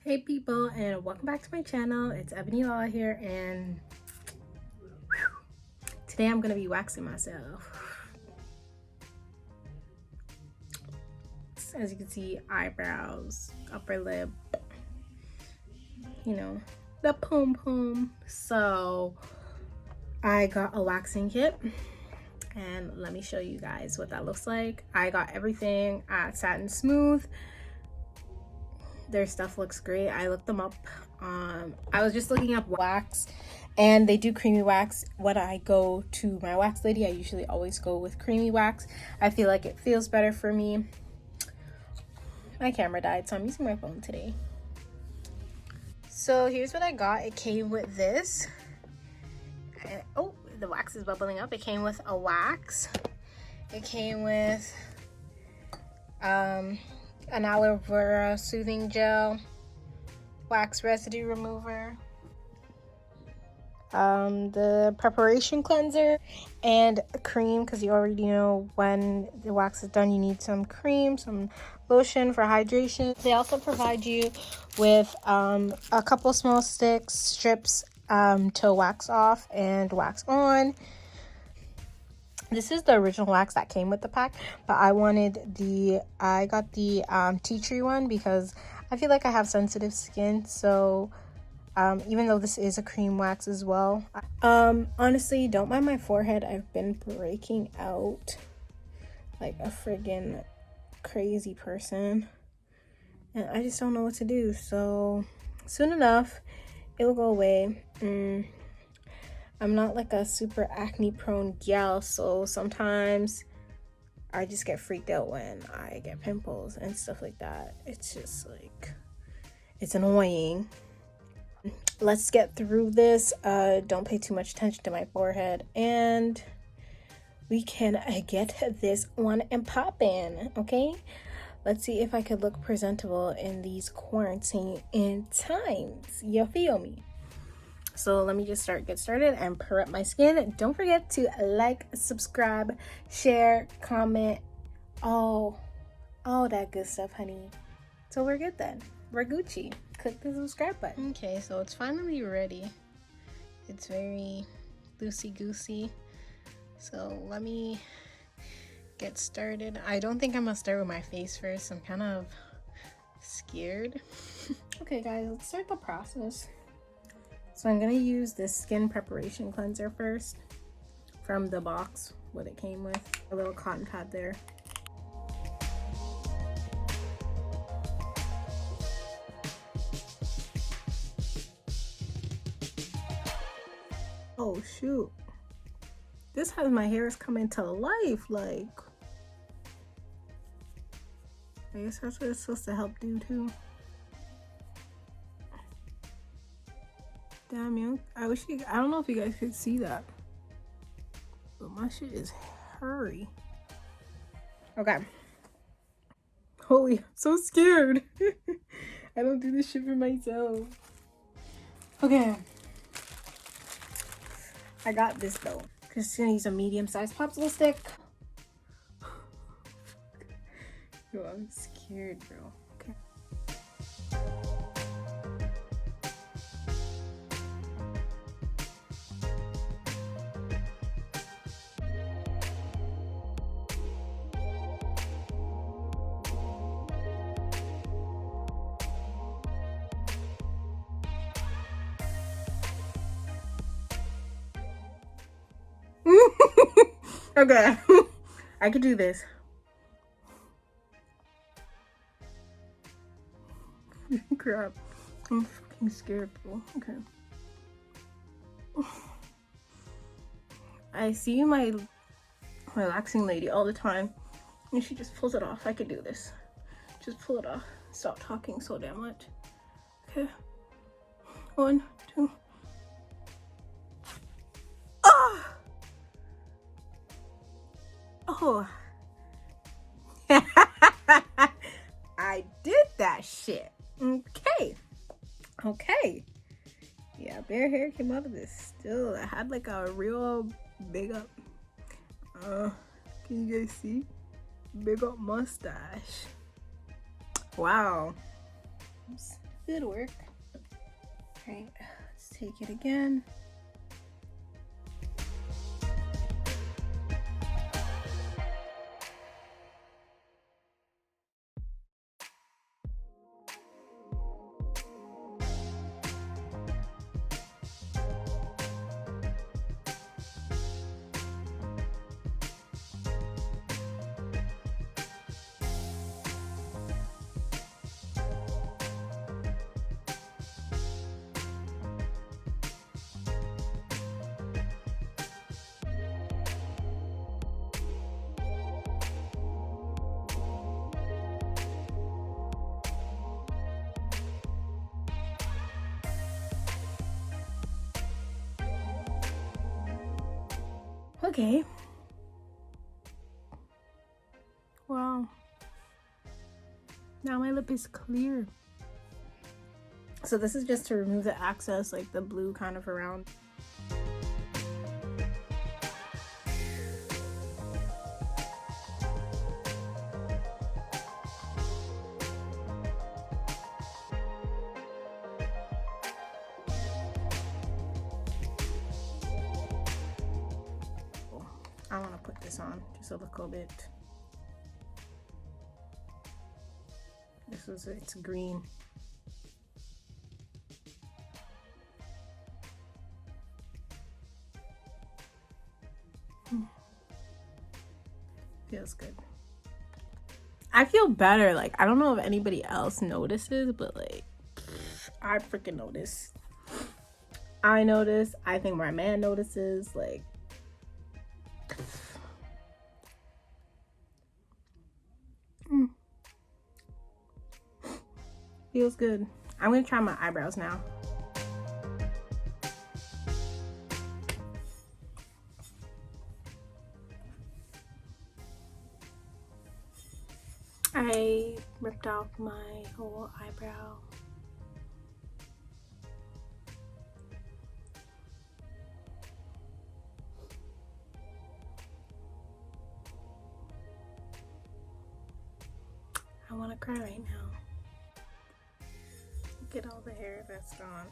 Hey people, and welcome back to my channel. It's Ebonee Lala here, and today I'm gonna be waxing myself. As you can see, eyebrows, upper lip, you know, the pom-pom. So I got a waxing kit, and let me show you guys what that looks like. I got everything at Satin Smooth. Their stuff looks great. I looked them up. I was just looking up wax, and they do creamy wax. When I go to my wax lady, I usually always go with creamy wax. I feel like it feels better for me. My camera died, so I'm using my phone today. So here's what I got. It came with this. Oh, the wax is bubbling up. It came with a wax. It came with an aloe vera soothing gel, wax residue remover, the preparation cleanser, and a cream, because you already know when the wax is done you need some cream, some lotion for hydration. They also provide you with a couple small strips to wax off and wax on. This is the original wax that came with the pack, but I got the tea tree one because I feel like I have sensitive skin. So even though this is a cream wax as well, honestly, don't mind my forehead. I've been breaking out like a friggin' crazy person, and I just don't know what to do. So soon enough it will go away. I'm not like a super acne prone gal, so sometimes I just get freaked out when I get pimples and stuff like that. It's just like, it's annoying. Let's get through this. Don't pay too much attention to my forehead, and we can get this one and pop in, okay? Let's see if I could look presentable in these quarantine times. You feel me? So let me just get started and prep my skin. Don't forget to like, subscribe, share, comment, all that good stuff, honey. So we're good then. We're Gucci. Click the subscribe button. Okay, so it's finally ready. It's very loosey-goosey. So let me get started. I don't think I'm gonna start with my face first. I'm kind of scared. Okay guys, let's start the process. So I'm gonna use this skin preparation cleanser first from the box, what it came with. A little cotton pad there. Oh shoot. This has my hairs coming to life, like. I guess that's what it's supposed to help do too. Damn, you. I don't know if you guys could see that, but my shit is hairy. Okay. Holy, I'm so scared. I don't do this shit for myself. Okay. I got this though. Just gonna use a medium-sized popsicle stick. Yo, I'm scared, bro. Okay. Okay. I could do this. Crap. I'm fucking scared, bro. Okay. I see my relaxing lady all the time, and she just pulls it off. I could do this. Just pull it off. Stop talking so damn much. Okay. 1, 2. Oh! Oh. I did that shit. Okay. Okay. Yeah, bare hair came out of this. Still, I had like a real big up. Can you guys see? Big up mustache. Wow. Oops. Good work. All right, let's take it again. Okay. Wow. Now my lip is clear. So this is just to remove the excess, like the blue kind of around. I want to put this on just a little bit. It's green. Feels good. I feel better. Like, I don't know if anybody else notices, but like, I freaking notice. I notice. I think my man notices. Like, feels good. I'm gonna try my eyebrows now. I ripped off my whole eyebrow. I want to cry right now. Look at all the hair that's gone.